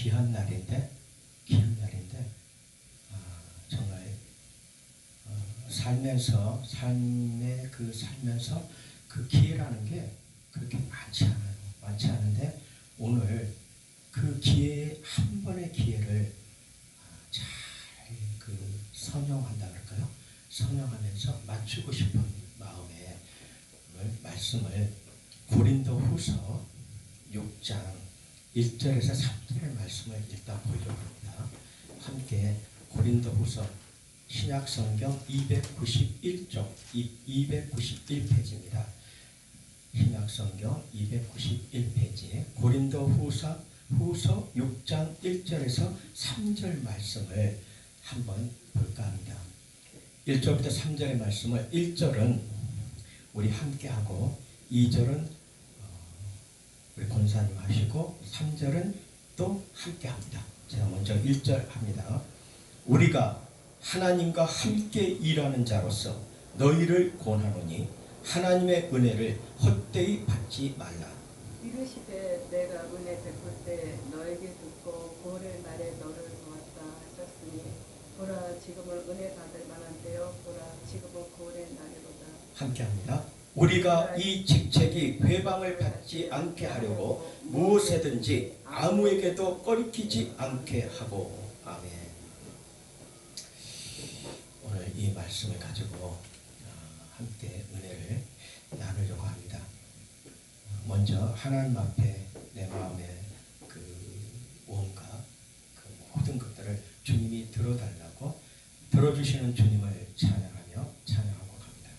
귀한 날인데 정말 살면서 그 기회라는 게 그렇게 많지 않아요. 많지 않은데 오늘 그 기회에 한 번의 기회를 잘 선용한다 그럴까요? 선용하면서 맞추고 싶은 마음에 오늘 말씀을 고린도후서 6장 1절에서 3절의 말씀을 일단 보려고 합니다. 함께 고린도후서 신약성경 291쪽 291페이지입니다. 신약성경 291페이지 고린도후서 6장 1절에서 3절 말씀을 한번 볼까 합니다. 1절부터 3절의 말씀을 1절은 우리 함께 하고 2절은 우리 권사님 하시고 3절은 또 함께 합니다. 제가 먼저 1절 합니다. 우리가 하나님과 함께 일하는 자로서 너희를 권하노니 하나님의 은혜를 헛되이 받지 말라. 이르시되 내가 은혜 베풀 때 너에게 듣고 고레 날에 너를 도왔다 하셨으니 보라 지금은 은혜 받을 만한 때요 보라 지금은 고레 날이로다. 함께합니다. 우리가 이 직책이 회방을 받지 않게 하려고 무엇이든지 아무에게도 꺼리키지 않게 하고. 아멘. 오늘 이 말씀을 가지고 함께 은혜를 나누려고 합니다. 먼저 하나님 앞에 내 마음의 온갖 모든 것들을 주님이 들어달라고 들어주시는 주님을 찬양하며 찬양하고 갑니다.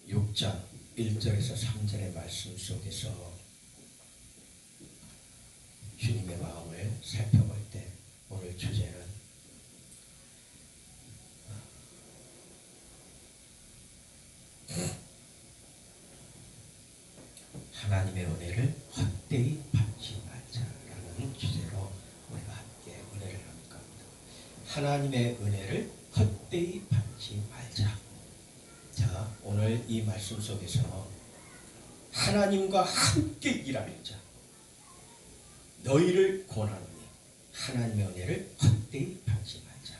6장 1절에서 3절의 말씀 속에서 주님의 마음을 살펴볼 때 오늘 주제는 하나님의 은혜를 헛되이 받지 말자라는 주제로 우리가 함께 은혜를 나눌까 합니다. 하나님의 은혜를 헛되이 받지 말자. 자, 오늘 이 말씀 속에서 하나님과 함께 일하는 자, 너희를 권하노니 하나님의 은혜를 헛되이 받지 말자.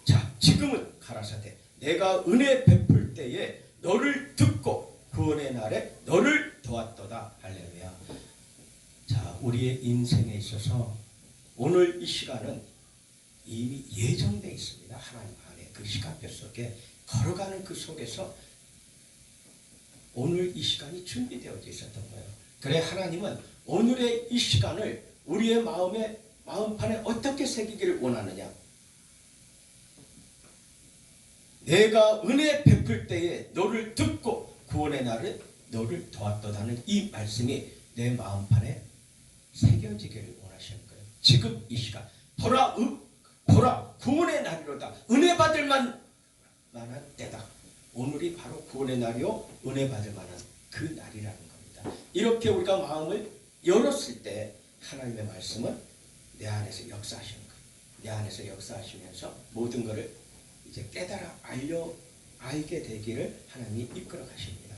자, 지금은 가라사대 내가 은혜 베풀 때에 너를 듣고 구원의 날에 너를 도왔도다. 할렐루야. 자, 우리의 인생에 있어서 오늘 이 시간은 이미 예정되어 있습니다. 하나님 안에 그 시간표 속에 걸어가는 그 속에서 오늘 이 시간이 준비되어져 있었던 거예요. 그래 하나님은 오늘의 이 시간을 우리의 마음판에 어떻게 새기기를 원하느냐. 내가 은혜 베풀 때에 너를 듣고 구원의 날에 너를 도왔도다는 이 말씀이 내 마음판에 새겨지기를 원하시는 거예요. 지금 이 시간 보라 구원의 날이로다. 은혜 받을 만한 때다. 오늘이 바로 구원의 날이요 은혜 받을 만한 그 날이라는 겁니다. 이렇게 우리가 마음을 열었을 때 하나님의 말씀은 내 안에서 역사하시는 거예요. 내 안에서 역사하시면서 모든 것을 이제 깨달아 알게 되기를 하나님이 이끌어 가십니다.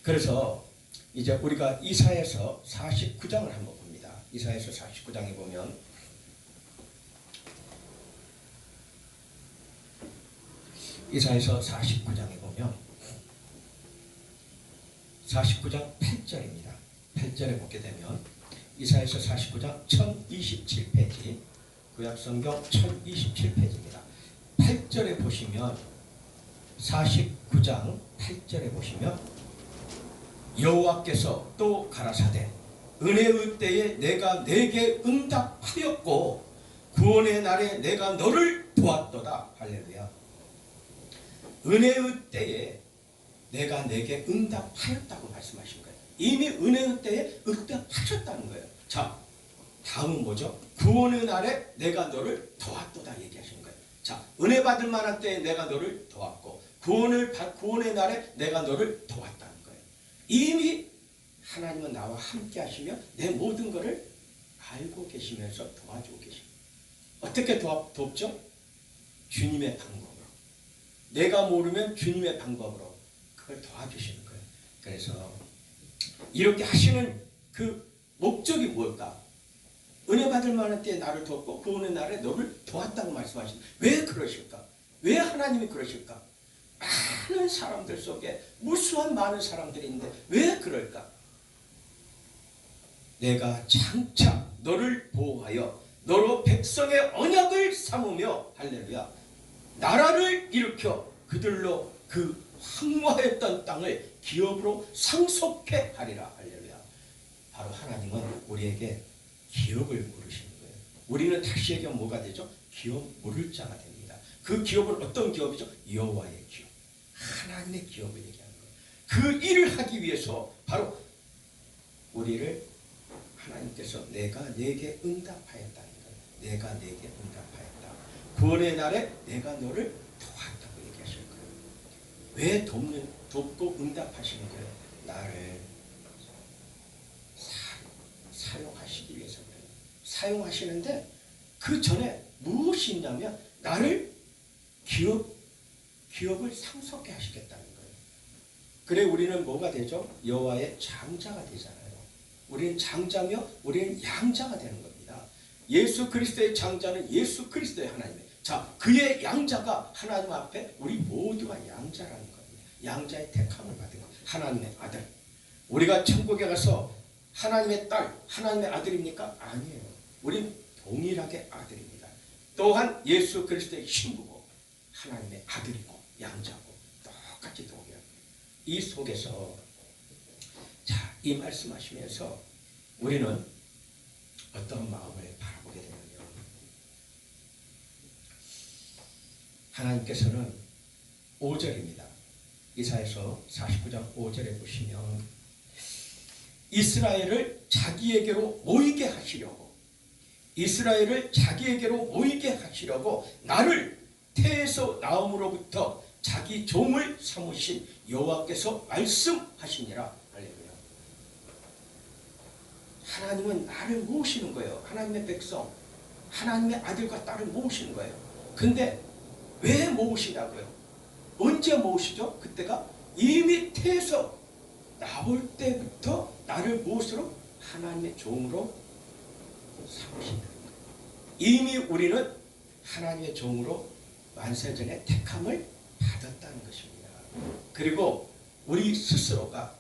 그래서 이제 우리가 이사야서 49장을 한번 봅니다. 이사야서 49장에 보면 이사야서 49장에 보면 49장 8절입니다. 8절에 보게 되면 이사야서 49장 1027페이지 구약성경 1027페이지입니다. 8절에 보시면 49장 8절에 보시면 여호와께서 또 가라사대 은혜의 때에 내가 내게 응답하였고 구원의 날에 내가 너를 도왔도다. 할렐루야. 은혜의 때에 내가 내게 응답하였다고 말씀하신 거예요. 이미 은혜의 때에 응답하셨다는 거예요. 자, 다음은 뭐죠? 구원의 날에 내가 너를 도왔도다 얘기하신 거예요. 자, 은혜 받을 만한 때에 내가 너를 도왔고 구원의 날에 내가 너를 도왔다는 거예요. 이미 하나님은 나와 함께 하시며 내 모든 것을 알고 계시면서 도와주고 계십니다. 어떻게 돕죠? 주님의 방법으로. 내가 모르면 주님의 방법으로 그걸 도와주시는 거예요. 그래서 이렇게 하시는 그 목적이 뭘까? 은혜 받을 만한 때에 나를 돕고 구원의 날에 너를 도왔다고 말씀하십니다. 왜 그러실까? 왜 하나님이 그러실까? 많은 사람들 속에 무수한 많은 사람들이 있는데 왜 그럴까? 내가 장차 너를 보호하여 너로 백성의 언약을 삼으며 할렐루야 나라를 일으켜 그들로 그 황무하였던 땅을 기업으로 상속해 하리라. 할렐루야. 바로 하나님은 우리에게 기업을 물으시는 거예요. 우리는 다시 얘기하면 뭐가 되죠? 기업 물을 자가 됩니다. 그 기업은 어떤 기업이죠? 여호와의 기업. 하나님의 기업을 얘기하는 거예요. 그 일을 하기 위해서 바로 우리를 하나님께서 내가 내게 응답하였다는 거예요. 내가 내게 응답하였다. 구원의 날에 내가 너를 도왔다고 얘기하실 거예요. 왜 돕고 응답하시는 거예요? 나를 사용하시기 위해서 그래요. 사용하시는데 그 전에 무엇이 있냐면 나를 기업을 상속해 하시겠다는 거예요. 그래 우리는 뭐가 되죠? 여호와의 장자가 되잖아요. 우리는 장자며 우리는 양자가 되는 겁니다. 예수 그리스도의 장자는 예수 그리스도의 하나님이에요. 자, 그의 양자가 하나님 앞에 우리 모두가 양자라는 겁니다. 양자의 택함을 받은 것. 하나님의 아들. 우리가 천국에 가서 하나님의 딸, 하나님의 아들입니까? 아니에요. 우린 동일하게 아들입니다. 또한 예수 그리스도의 신부고 하나님의 아들이고 양자고 똑같이 동일합니다. 이 속에서 자, 이 말씀하시면서 우리는 어떤 마음을 바라보게 되냐면 하나님께서는 5절입니다. 이사야서 49장 5절에 보시면 이스라엘을 자기에게로 모이게 하시려고, 이스라엘을 자기에게로 모이게 하시려고 나를 태에서 나옴으로부터 자기 종을 삼으신 여호와께서 말씀하시니라. 할렐루야. 하나님은 나를 모으시는 거예요. 하나님의 백성, 하나님의 아들과 딸을 모으시는 거예요. 근데 왜 모으시냐고요? 언제 모으시죠? 그때가 이미 태에서 나올 때부터 나를 무엇으로? 하나님의 종으로 삼으신다. 이미 우리는 하나님의 종으로 만세전에 택함을 받았다는 것입니다. 그리고 우리 스스로가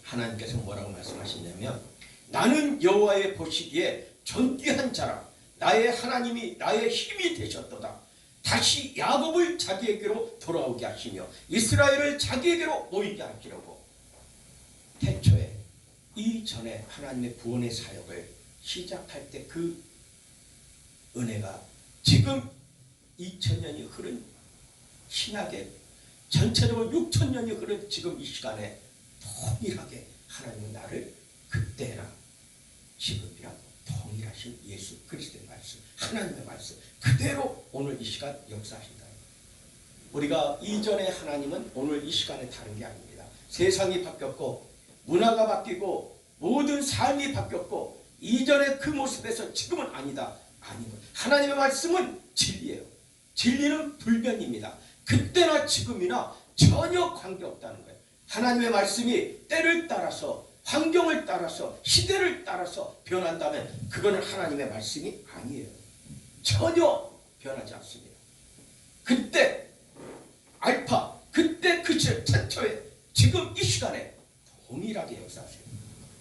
하나님께서 뭐라고 말씀하시냐면 나는 여호와의 보시기에 존귀한 자라. 나의 하나님이 나의 힘이 되셨도다. 다시 야곱을 자기에게로 돌아오게 하시며 이스라엘을 자기에게로 모이게 하시려고 태초에 이전에 하나님의 구원의 사역을 시작할 때 그 은혜가 지금 2000년이 흐른 신약의 전체적으로 6000년이 흐른 지금 이 시간에 동일하게 하나님은 나를 그때나 지금이나 동일하신 예수 그리스도의 말씀, 하나님의 말씀 그대로 오늘 이 시간 역사하신다. 우리가 이전의 하나님은 오늘 이 시간에 다른 게 아닙니다. 세상이 바뀌었고 문화가 바뀌고 모든 삶이 바뀌었고 이전의 그 모습에서 지금은 아니다. 아니고 하나님의 말씀은 진리예요. 진리는 불변입니다. 그때나 지금이나 전혀 관계없다는 거예요. 하나님의 말씀이 때를 따라서 환경을 따라서 시대를 따라서 변한다면 그거는 하나님의 말씀이 아니에요. 전혀 변하지 않습니다. 그때 알파, 그때 그 최초에 지금 이 시간에 동일하게 역사하세요.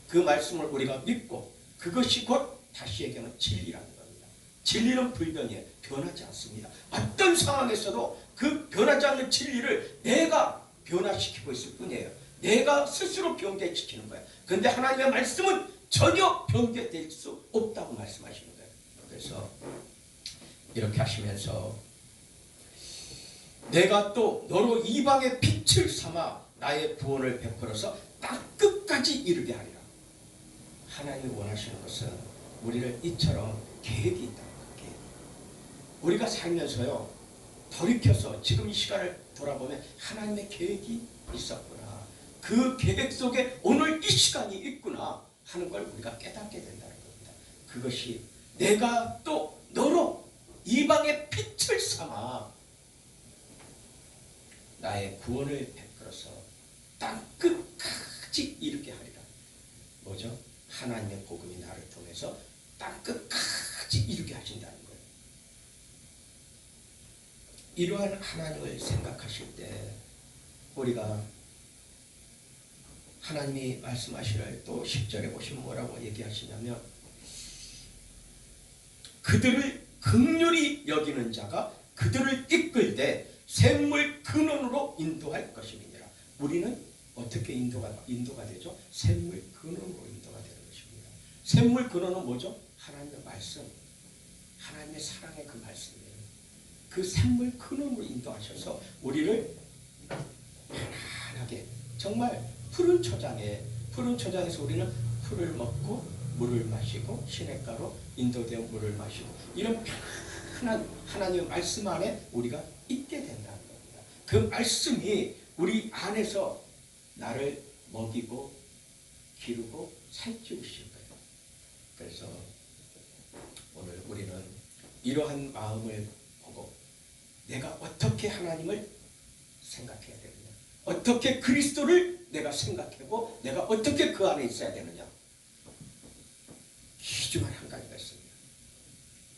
그 말씀을 우리가 믿고 그것이 곧 다시 얘기하면 진리라는 겁니다. 진리는 불변이에요. 변하지 않습니다. 어떤 상황에서도 그 변하지 않는 진리를 내가 변화시키고 있을 뿐이에요. 내가 스스로 변개시키는 거예요. 그런데 하나님의 말씀은 전혀 변개될 수 없다고 말씀하시는 거예요. 그래서 이렇게 하시면서 내가 또 너로 이방의 빛을 삼아 나의 구원을 베풀어서 땅 끝까지 이르게 하리라. 하나님이 원하시는 것은 우리를 이처럼 계획이 있다는 거예요. 우리가 살면서요 돌이켜서 지금 이 시간을 돌아보면 하나님의 계획이 있었구나, 그 계획 속에 오늘 이 시간이 있구나 하는 걸 우리가 깨닫게 된다는 겁니다. 그것이 내가 또 너로 이방의 빛을 삼아 나의 구원을 베풀어서 땅 끝까지 이르게 하리라. 뭐죠? 하나님의 복음이 나를 통해서 땅 끝까지 이르게 하신다는 거예요. 이러한 하나님을 생각하실 때 우리가 하나님이 말씀하시를 또 10절에 보시면 뭐라고 얘기하시냐면 그들을 긍휼히 여기는 자가 그들을 이끌 때 샘물 근원으로 인도할 것임이니라. 우리는 어떻게 인도가 되죠? 샘물 근원으로 인도가 되는 것입니다. 샘물 근원은 뭐죠? 하나님의 말씀, 하나님의 사랑의 그 말씀이에요. 그 샘물 근원으로 인도하셔서 우리를 편안하게 정말 푸른 초장에서 우리는 풀을 먹고 물을 마시고 시냇가로 인도되어 물을 마시고 이런 편안한 하나님의 말씀 안에 우리가 있게 된다는 겁니다. 그 말씀이 우리 안에서 나를 먹이고 기르고 살찌우실 거예요. 그래서 오늘 우리는 이러한 마음을 보고 내가 어떻게 하나님을 생각해야 되느냐, 어떻게 그리스도를 내가 생각하고 내가 어떻게 그 안에 있어야 되느냐. 귀중한 한 가지가 있습니다.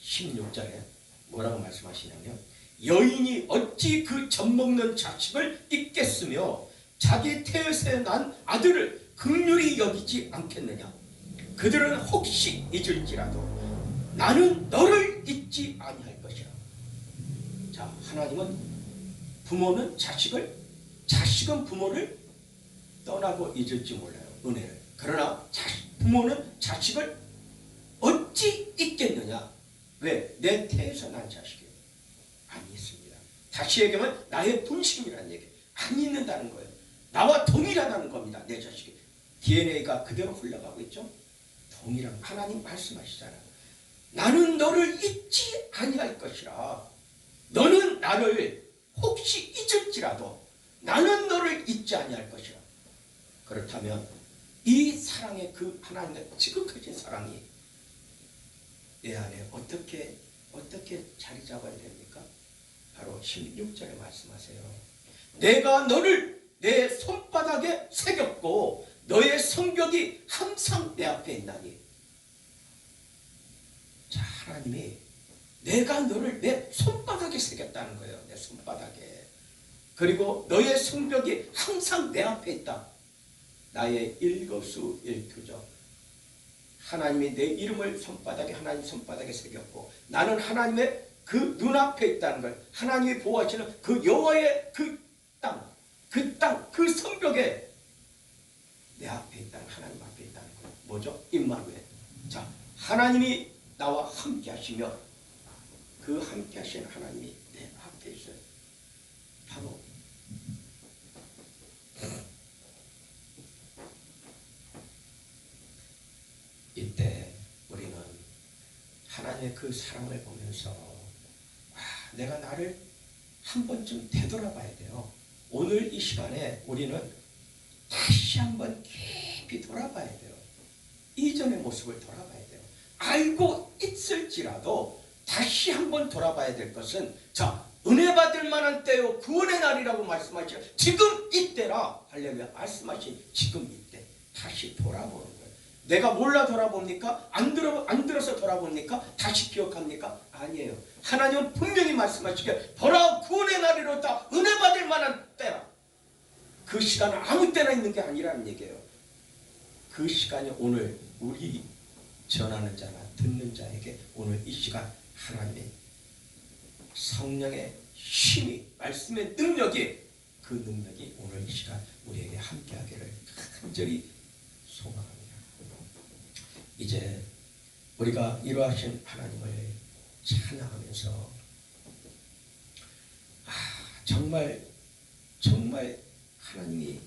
16절에 뭐라고 말씀하시냐면 여인이 어찌 그 젖먹는 자식을 잊겠으며 자기 태에서 난 아들을 긍휼히 여기지 않겠느냐. 그들은 혹시 잊을지라도 나는 너를 잊지 아니할 것이라. 자, 하나님은 부모는 자식은 부모를 떠나고 잊을지 몰라요. 은혜를. 그러나 부모는 자식을 어찌 잊겠느냐. 왜? 내 태에서 난 자식이에요. 안 잊습니다. 다시 얘기하면 나의 분심이라는 얘기. 안 있는다는 거예요. 나와 동일하다는 겁니다. 내 자식이. DNA가 그대로 흘러가고 있죠. 동일한 하나님 말씀하시잖아요. 나는 너를 잊지 아니할 것이라. 너는 나를 혹시 잊을지라도 나는 너를 잊지 아니할 것이라. 그렇다면 이 사랑의 그 하나님의 지극하신 사랑이 내 안에 어떻게 자리 잡아야 됩니까? 바로 16절에 말씀하세요. 내가 너를 내 손바닥에 새겼고 너의 성벽이 항상 내 앞에 있나니. 자, 하나님이 내가 너를 내 손바닥에 새겼다는 거예요. 내 손바닥에. 그리고 너의 성벽이 항상 내 앞에 있다. 나의 일거수일투족. 하나님이 내 이름을 하나님 손바닥에 새겼고 나는 하나님의 그 눈앞에 있다는 걸, 하나님이 보호하시는 그 여호와의 그 성벽에 내 앞에 있다는, 하나님 앞에 있다는 거. 뭐죠? 임마누엘. 자, 하나님이 나와 함께 하시며 그 함께 하시는 하나님이 내 앞에 있어요. 바로 이때 우리는 하나님의 그 사랑을 보면서 내가 나를 한 번쯤 되돌아봐야 돼요. 오늘 이 시간에 우리는 다시 한번 깊이 돌아봐야 돼요. 이전의 모습을 돌아봐야 돼요. 알고 있을지라도 다시 한번 돌아봐야 될 것은, 자, 은혜 받을 만한 때요 구원의 날이라고 말씀하시죠. 지금 이때라 할렐루야 말씀하신 지금 이때 다시 돌아보는 거예요. 내가 몰라 돌아봅니까? 안 들어서 돌아봅니까? 다시 기억합니까? 아니에요. 하나님은 분명히 말씀하시기에 보라 구원의 날이로다. 은혜 받을 만한 때라. 그 시간은 아무 때나 있는 게 아니라는 얘기예요. 그 시간이 오늘 우리 전하는 자나 듣는 자에게 오늘 이 시간 하나님의 성령의 힘이, 말씀의 능력이, 그 능력이 오늘 이 시간 우리에게 함께하기를 간절히 소망합니다. 이제 우리가 이러하신 하나님을 찬양하면서 정말 하나님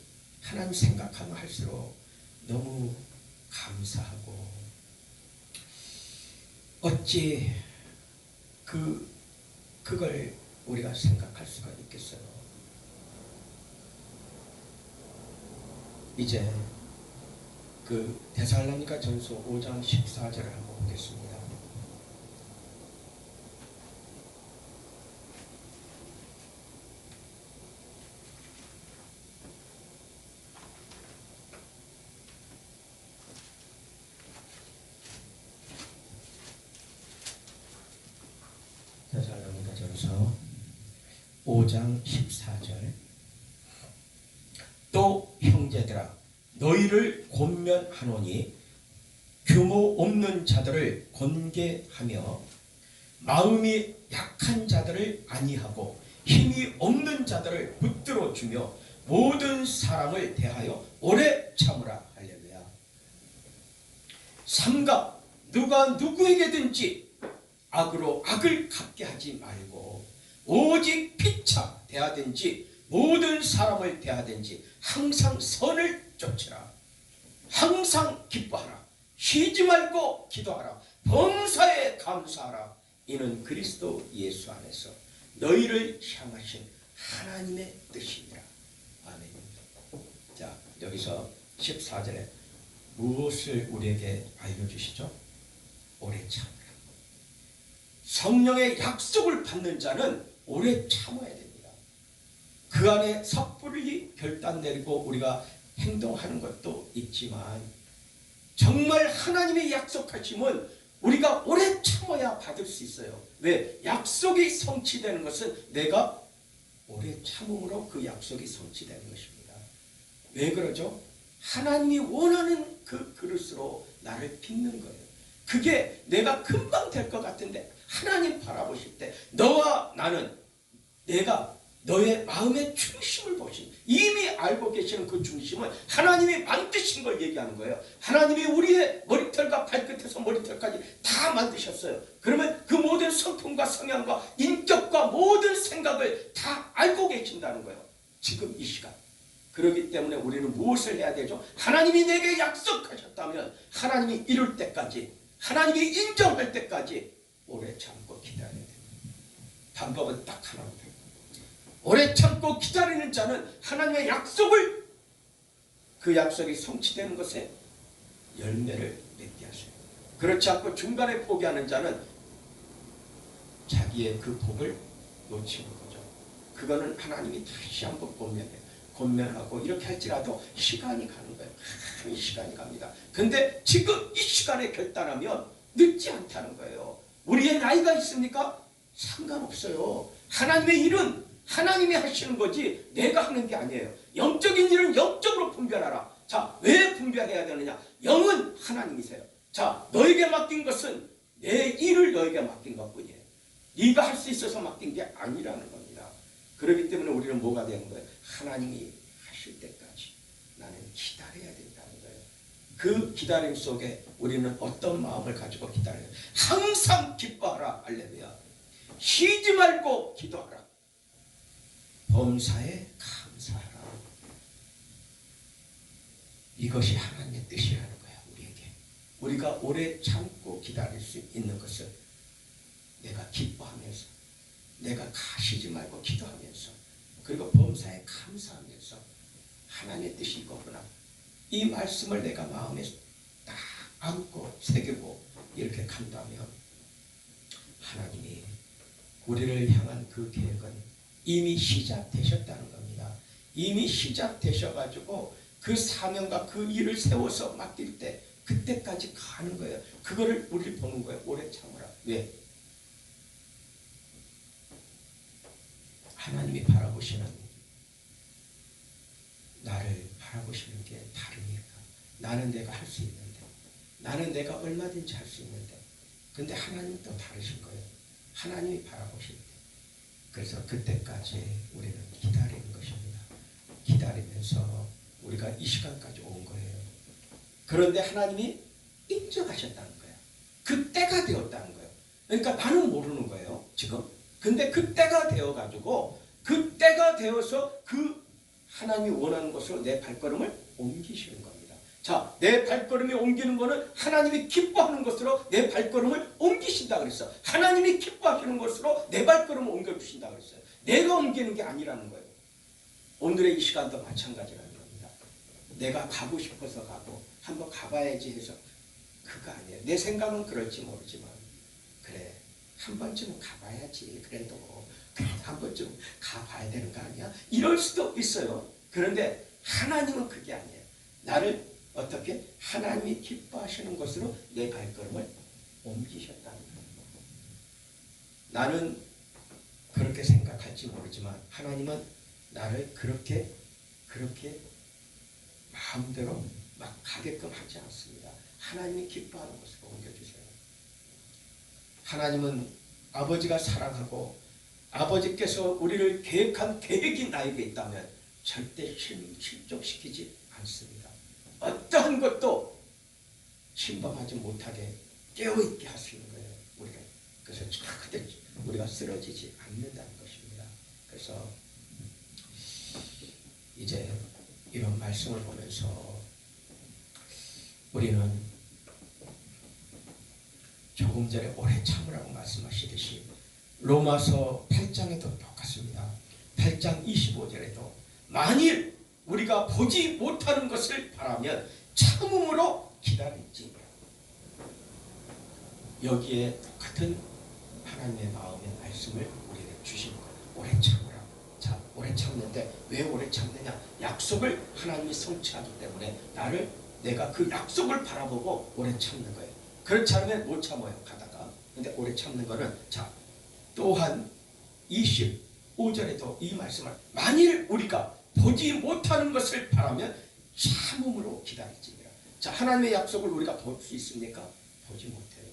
생각하면 할수록 너무 감사하고, 어찌 그걸 우리가 생각할 수가 있겠어요. 이제 그 데살로니가 전서 5장 14절을 한번 보겠습니다. 데살로니가 전서 5장 14절. 또 형제들아 너희를 권면하노니 규모 없는 자들을 권계하며 마음이 약한 자들을 안위하고 힘이 없는 자들을 붙들어 주며 모든 사람을 대하여 오래 참으라. 할렐루야. 삼가 누가 누구에게든지 악으로 악을 갚게 하지 말고 오직 피차 대하든지 모든 사람을 대하든지 항상 선을 쫓으라. 항상 기뻐하라. 쉬지 말고 기도하라. 범사에 감사하라. 이는 그리스도 예수 안에서 너희를 향하신 하나님의 뜻이니라. 아멘. 자, 여기서 14절에 무엇을 우리에게 알려주시죠? 오래 참으라. 성령의 약속을 받는 자는 오래 참아야 됩니다. 그 안에 섣불리 결단 내리고 우리가 행동하는 것도 있지만, 정말 하나님의 약속하심은 우리가 오래 참아야 받을 수 있어요. 왜? 약속이 성취되는 것은 내가 오래 참음으로 그 약속이 성취되는 것입니다. 왜 그러죠? 하나님이 원하는 그 그릇으로 나를 빚는 거예요. 그게 내가 금방 될 것 같은데 하나님 바라보실 때 너와 나는 내가 너의 마음의 중심을 보신, 이미 알고 계시는 그 중심은 하나님이 만드신 걸 얘기하는 거예요. 하나님이 우리의 머리털과 발끝에서 머리털까지 다 만드셨어요. 그러면 그 모든 성품과 성향과 인격과 모든 생각을 다 알고 계신다는 거예요. 지금 이 시간. 그렇기 때문에 우리는 무엇을 해야 되죠? 하나님이 내게 약속하셨다면 하나님이 이룰 때까지, 하나님이 인정할 때까지 오래 참고 기다려야 됩니다. 방법은 딱 하나입니다. 오래 참고 기다리는 자는 하나님의 약속을, 그 약속이 성취되는 것에 열매를 맺게 하셔요. 그렇지 않고 중간에 포기하는 자는 자기의 그 복을 놓치는 거죠. 그거는 하나님이 다시 한번 권면하고 이렇게 할지라도 시간이 가는 거예요. 큰 시간이 갑니다. 근데 지금 이 시간에 결단하면 늦지 않다는 거예요. 우리의 나이가 있습니까? 상관없어요. 하나님의 일은 하나님이 하시는 거지 내가 하는 게 아니에요. 영적인 일은 영적으로 분별하라. 자, 왜 분별해야 되느냐? 영은 하나님이세요. 자, 너에게 맡긴 것은 내 일을 너에게 맡긴 것뿐이에요. 네가 할 수 있어서 맡긴 게 아니라는 겁니다. 그렇기 때문에 우리는 뭐가 되는 거예요? 하나님이 하실 때까지 나는 기다려야 된다는 거예요. 그 기다림 속에 우리는 어떤 마음을 가지고 기다려요? 항상 기뻐하라. 할렐루야. 쉬지 말고 기도하라. 범사에 감사하라. 이것이 하나님의 뜻이라는 거야. 우리에게. 우리가 오래 참고 기다릴 수 있는 것을 내가 기뻐하면서, 내가 가시지 말고 기도하면서, 그리고 범사에 감사하면서 하나님의 뜻이 이거구나. 이 말씀을 내가 마음에 딱 안고 새기고 이렇게 간다면 하나님이 우리를 향한 그 계획은 이미 시작되셨다는 겁니다. 이미 시작되셔가지고 그 사명과 그 일을 세워서 맡길 때 그때까지 가는 거예요. 그거를 우리를 보는 거예요. 오래 참으라. 왜? 하나님이 바라보시는, 나를 바라보시는 게 다르니까. 나는 내가 할 수 있는데, 나는 내가 얼마든지 할 수 있는데, 근데 하나님은 또 다르신 거예요. 하나님이 바라보실 때. 그래서 그때까지 우리는 기다리는 것입니다. 기다리면서 우리가 이 시간까지 온 거예요. 그런데 하나님이 인정하셨다는 거예요. 그 때가 되었다는 거예요. 그러니까 나는 모르는 거예요, 지금. 근데 그 때가 되어가지고, 그 때가 되어서 그 하나님이 원하는 곳으로 내 발걸음을 옮기시는 겁니다. 자, 내 발걸음이 옮기는 것은 하나님이 기뻐하는 것으로 내 발걸음을 옮기신다 그랬어. 하나님이 기뻐하시는 것으로 내 발걸음을 옮겨주신다 그랬어요. 내가 옮기는 게 아니라는 거예요. 오늘의 이 시간도 마찬가지라는 겁니다. 내가 가고 싶어서 가고 한번 가봐야지 해서 그거 아니에요. 내 생각은 그럴지 모르지만 그래, 한 번쯤은 가봐야지. 그래도 한 번쯤 가봐야 되는 거 아니야? 이럴 수도 있어요. 그런데 하나님은 그게 아니에요. 나를 어떻게 하나님이 기뻐하시는 것으로 내 발걸음을 옮기셨다는 거예요. 나는 그렇게 생각할지 모르지만 하나님은 나를 그렇게 마음대로 막 가게끔 하지 않습니다. 하나님이 기뻐하는 것으로 옮겨주세요. 하나님은 아버지가 사랑하고 아버지께서 우리를 계획한 계획이 나에게 있다면 절대 실족시키지 않습니다. 어떠한 것도 침범하지 못하게 깨어있게 하시는 거예요. 우리가. 그래서 절대 우리가 쓰러지지 않는다는 것입니다. 그래서 이제 이런 말씀을 보면서 우리는 조금 전에 오래 참으라고 말씀하시듯이 로마서 8장에도 똑같습니다. 8장 25절에도 만일 우리가 보지 못하는 것을 바라면 참음으로 기다릴지. 여기에 똑같은 하나님의 마음의 말씀을 우리에게 주시는 거예요. 오래 참으라. 자, 오래 참는데 왜 오래 참느냐? 약속을 하나님이 성취하기 때문에 내가 그 약속을 바라보고 오래 참는 거예요. 그렇지 않으면 못 참아요, 가다가. 근데 오래 참는 거는, 자, 또한 25절에도 이 말씀을 만일 우리가 보지 못하는 것을 바라면 참음으로 기다리지니라. 자, 하나님의 약속을 우리가 볼 수 있습니까? 보지 못해요.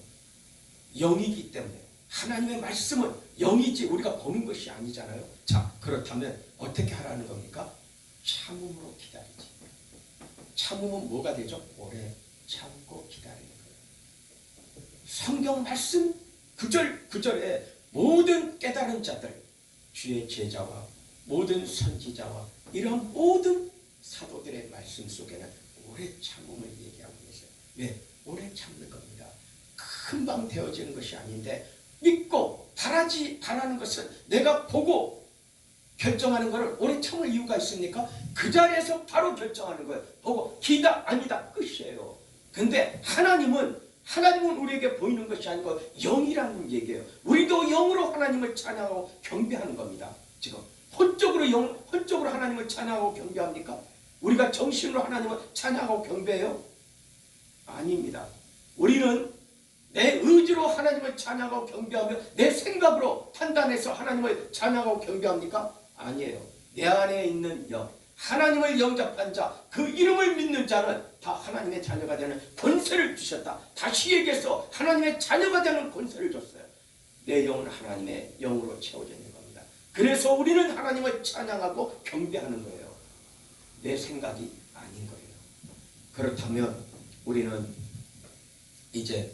영이기 때문에. 하나님의 말씀은 영이지 우리가 보는 것이 아니잖아요. 자, 그렇다면 어떻게 하라는 겁니까? 참음으로 기다리지. 참음은 뭐가 되죠? 오래 참고 기다리는 거예요. 성경 말씀 구절에 모든 깨달은 자들, 주의 제자와 모든 선지자와 이런 모든 사도들의 말씀 속에는 오래 참음을 얘기하고 계세요. 왜? 오래 참는 겁니다. 금방 되어지는 것이 아닌데 믿고 바라는 것은 내가 보고 결정하는 것을 오래 참을 이유가 있습니까? 그 자리에서 바로 결정하는 거예요. 보고 기다 아니다 끝이에요. 근데 하나님은 우리에게 보이는 것이 아니고 영이라는 얘기예요. 우리도 영으로 하나님을 찬양하고 경배하는 겁니다. 지금 혼적으로 하나님을 찬양하고 경배합니까? 우리가 정신으로 하나님을 찬양하고 경배해요? 아닙니다. 우리는 내 의지로 하나님을 찬양하고 경배하며 내 생각으로 판단해서 하나님을 찬양하고 경배합니까? 아니에요. 내 안에 있는 영, 하나님을 영접한 자, 그 이름을 믿는 자는 다 하나님의 자녀가 되는 권세를 주셨다. 다시 얘기해서 하나님의 자녀가 되는 권세를 줬어요. 내 영은 하나님의 영으로 채워져 있는 겁니다. 그래서 우리는 하나님을 찬양하고 경배하는 거예요. 내 생각이 아닌 거예요. 그렇다면 우리는 이제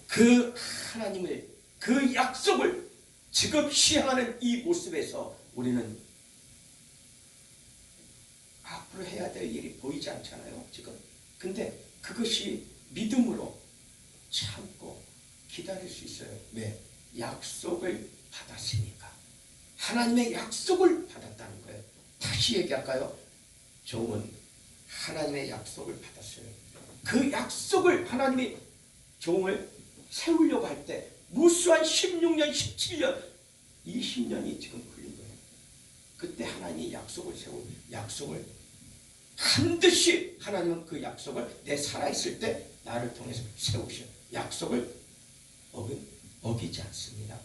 그 하나님의 그 약속을 지금 시행하는 이 모습에서 우리는 앞으로 해야 될 일이 보이지 않잖아요, 지금. 근데 그것이 믿음으로 참고 기다릴 수 있어요. 왜? 약속을 받았으니까. 하나님의 약속을 받았다는 거예요. 다시 얘기할까요? 종은 하나님의 약속을 받았어요. 그 약속을 하나님이 종을 세우려고 할 때 무수한 16년, 17년, 20년이 지금 걸린 거예요. 그때 하나님이 약속을 반드시 하나님은 그 약속을 내 살아있을 때 나를 통해서 세우셔. 약속을 어기지 않습니다.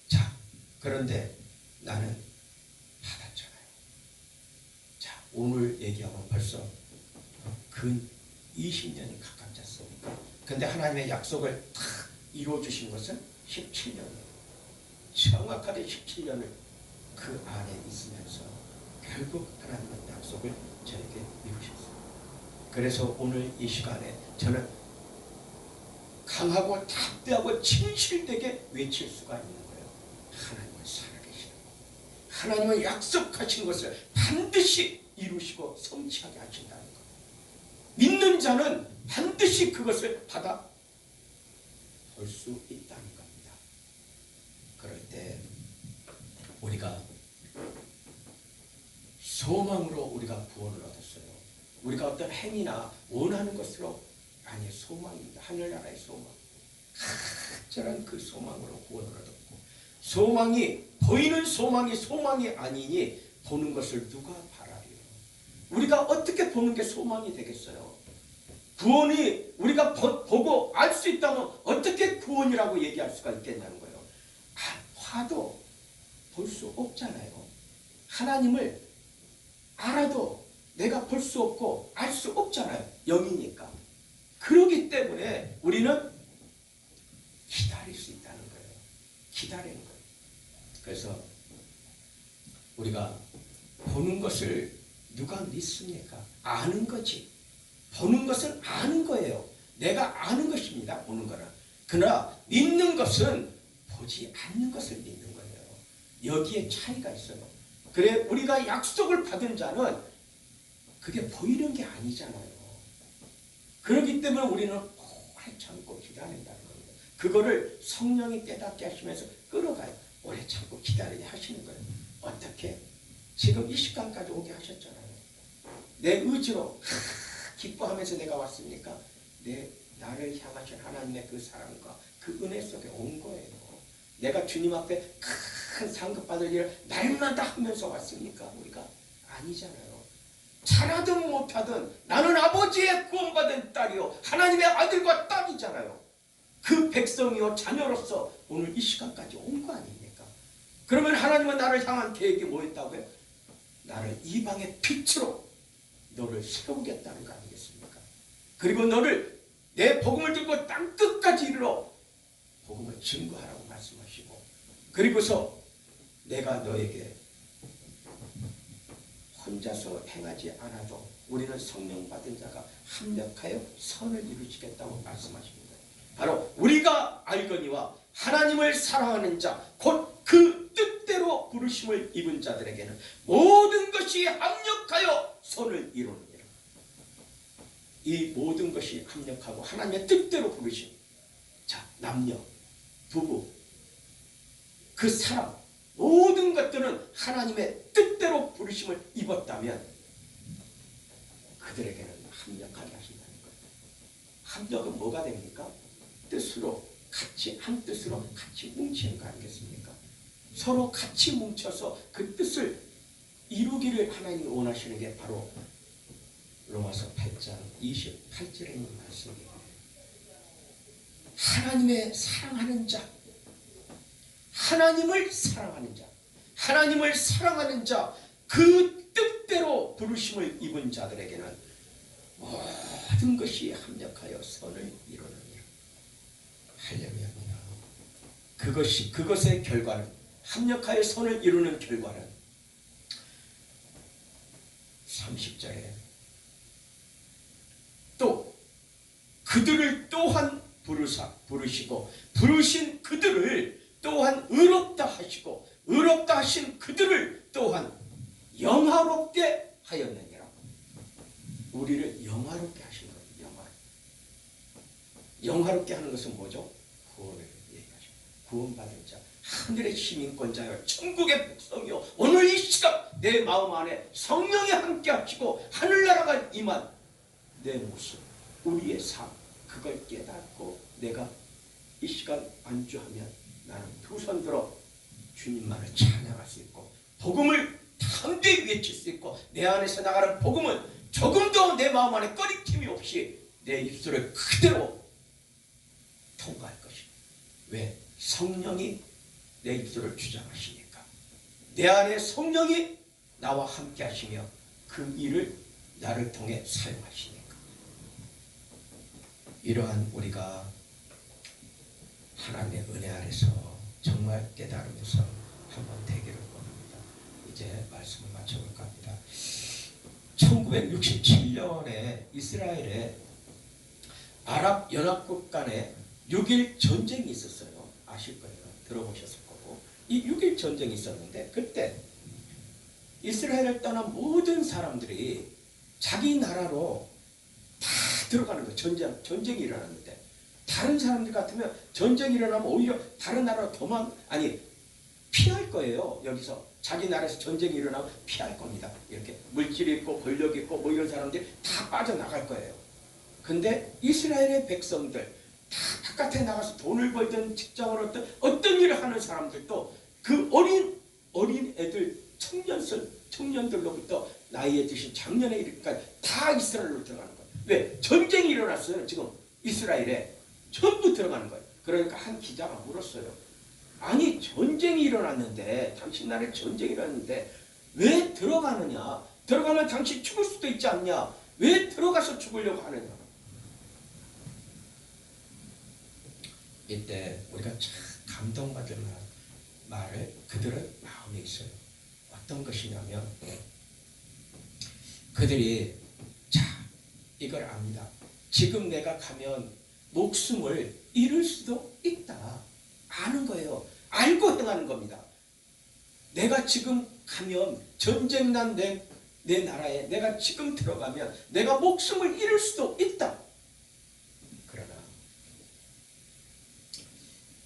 자, 그런데 나는 받았잖아요. 자, 오늘 얘기하고 벌써 근 20년이 가깝지 않습니까? 근데 하나님의 약속을 다 이루어주신 것은 17년이에요. 정확하게 17년을 그 안에 있으면서 결국 하나님의 약속을 저에게 이루셨어요. 그래서 오늘 이 시간에 저는 강하고 담대하고 진실되게 외칠 수가 있는 거예요. 하나님은 살아계시는 거. 하나님은 약속하신 것을 반드시 이루시고 성취하게 하신다는 것. 믿는 자는 반드시 그것을 받아 볼 수 있다는 겁니다. 그럴 때 우리가 소망으로 우리가 구원을 얻었어요. 우리가 어떤 행위나 원하는 것으로 아니 소망입니다. 하늘나라의 소망. 저는 그 소망으로 구원을 얻었고 소망이 보이는 소망이 아니니 보는 것을 누가 바라리요. 우리가 어떻게 보는 게 소망이 되겠어요? 구원이 우리가 보고 알 수 있다면 어떻게 구원이라고 얘기할 수가 있겠냐는 거예요. 봐도 볼 수 없잖아요. 하나님을 알아도 내가 볼 수 없고 알 수 없잖아요. 영이니까. 그렇기 때문에 우리는 기다릴 수 있다는 거예요. 기다리는 거예요. 그래서 우리가 보는 것을 누가 믿습니까? 아는 거지. 보는 것은 아는 거예요. 내가 아는 것입니다. 보는 거는. 그러나 믿는 것은 보지 않는 것을 믿는 거예요. 여기에 차이가 있어요. 그래 우리가 약속을 받은 자는 그게 보이는 게 아니잖아요. 그렇기 때문에 우리는 오래 참고 기다린다는 겁니다. 그거를 성령이 깨닫게 하시면서 끌어가요. 오래 참고 기다리게 하시는 거예요. 어떻게? 지금 이 시간까지 오게 하셨잖아요. 내 의지로 기뻐하면서 내가 왔습니까? 나를 향하신 하나님의 그 사랑과 그 은혜 속에 온 거예요. 내가 주님 앞에 큰 상급 받을 일을 날마다 하면서 왔습니까? 우리가 아니잖아요. 잘하든 못하든 나는 아버지의 구원받은 딸이요 하나님의 아들과 딸이잖아요. 그 백성이요 자녀로서 오늘 이 시간까지 온 거 아닙니까? 그러면 하나님은 나를 향한 계획이 뭐였다고요? 나를 이방의 빛으로 너를 세우겠다는 거 아니겠습니까? 그리고 너를 내 복음을 들고 땅끝까지 이르러 복음을 증거하라고 말씀하시고 그리고서 내가 너에게 혼자서 행하지 않아도 우리는 성령 받은 자가 합력하여 선을 이루시겠다고 말씀하십니다. 바로 우리가 알거니와 하나님을 사랑하는 자 곧 그 뜻대로 부르 부르심을 입은 자들에게는 모든 것이 합력하여 선을 이루느니라. 이 모든 것이 합력하고 하나님의 뜻대로 부르심. 자, 남녀, 부부, 그 사람, 모든 것들은 하나님의 뜻대로 부르심을 입었다면 그들에게는 합력하게 하신다는 거예요. 합력은 뭐가 됩니까? 뜻으로 같이, 한 뜻으로 같이 뭉치는 거 아니겠습니까? 서로 같이 뭉쳐서 그 뜻을 이루기를 하나님이 원하시는 게 바로 로마서 8장 28절에 있는 말씀이에요. 하나님의 사랑하는 자, 하나님을 사랑하는 자, 하나님을 사랑하는 자, 그 뜻대로 부르심을 입은 자들에게는 모든 것이 합력하여 선을 이루느니라. 할렐루야. 그것의 결과는, 합력하여 선을 이루는 결과는 30절에 또 그들을 또한 부르시고 부르신 그들을 또한 의롭다 하시고 의롭다 하신 그들을 또한 영화롭게 하였느니라. 우리를 영화롭게 하신 거예요. 영화롭게 하는 것은 뭐죠? 구원을 얘기하죠. 구원받은 자, 하늘의 시민권자여, 천국의 백성이요, 오늘 이 시간 내 마음 안에 성령이 함께 하시고 하늘나라가 임한 내 모습, 우리의 삶, 그걸 깨닫고 내가 이 시간 안주하면 나는 두 손 들어 주님만을 찬양할 수 있고 복음을 담대히 외칠 수 있고 내 안에서 나가는 복음은 조금도 내 마음 안에 꺼리낌이 없이 내 입술을 그대로 통과할 것이다. 왜? 성령이 내 입술을 주장하시니까. 내 안에 성령이 나와 함께 하시며 그 일을 나를 통해 사용하시니까. 이러한 우리가 하나님의 은혜 아래서 정말 깨달으면서 한번 되기를 원합니다. 이제 말씀을 마쳐볼까 합니다. 1967년에 이스라엘의 아랍 연합국 간에 6.1 전쟁이 있었어요. 아실 거예요. 들어보셨을 거고. 이 6.1 전쟁이 있었는데 그때 이스라엘을 떠난 모든 사람들이 자기 나라로 다 들어가는 거예요. 전쟁이 일어났는데 다른 사람들 같으면 전쟁이 일어나면 오히려 다른 나라로 피할 거예요. 여기서 자기 나라에서 전쟁이 일어나면 피할 겁니다. 이렇게 물질이 있고 권력이 있고 뭐 이런 사람들이 다 빠져나갈 거예요. 근데 이스라엘의 백성들 다 바깥에 나가서 돈을 벌든 직장을 어떤 일을 하는 사람들도 그 어린 애들 청년들로부터 나이에 드신 장년에 이르기까지 다 이스라엘로 들어가는 거예요. 왜? 전쟁이 일어났어요. 지금 이스라엘에 전부 들어가는 거예요. 그러니까 한 기자가 물었어요. 아니 전쟁이 일어났는데 당신 나라에 전쟁이 일어났는데 왜 들어가느냐? 들어가면 당신 죽을 수도 있지 않냐? 왜 들어가서 죽으려고 하느냐? 이때 우리가 참 감동받을 만한 말을 그들의 마음에 있어요. 어떤 것이냐면 그들이 자 이걸 압니다. 지금 내가 가면 목숨을 잃을 수도 있다. 아는 거예요. 알고 행하는 겁니다. 내가 지금 가면 전쟁 난 내 나라에 내가 지금 들어가면 내가 목숨을 잃을 수도 있다. 그러나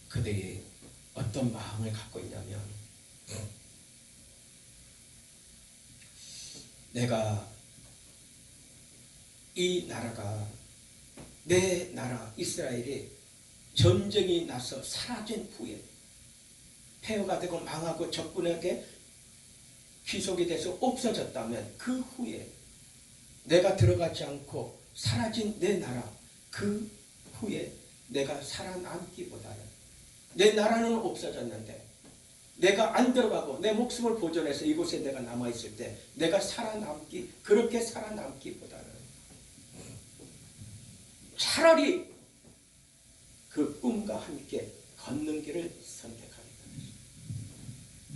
그들이 어떤 마음을 갖고 있냐면 내가 이 나라가 내 나라 이스라엘이 전쟁이 나서 사라진 후에 폐허가 되고 망하고 적군에게 귀속이 돼서 없어졌다면 그 후에 내가 들어가지 않고 사라진 내 나라 그 후에 내가 살아남기보다는 내 나라는 없어졌는데 내가 안 들어가고 내 목숨을 보존해서 이곳에 내가 남아있을 때 내가 그렇게 살아남기보다는 차라리 그 꿈과 함께 걷는 길을 선택합니다.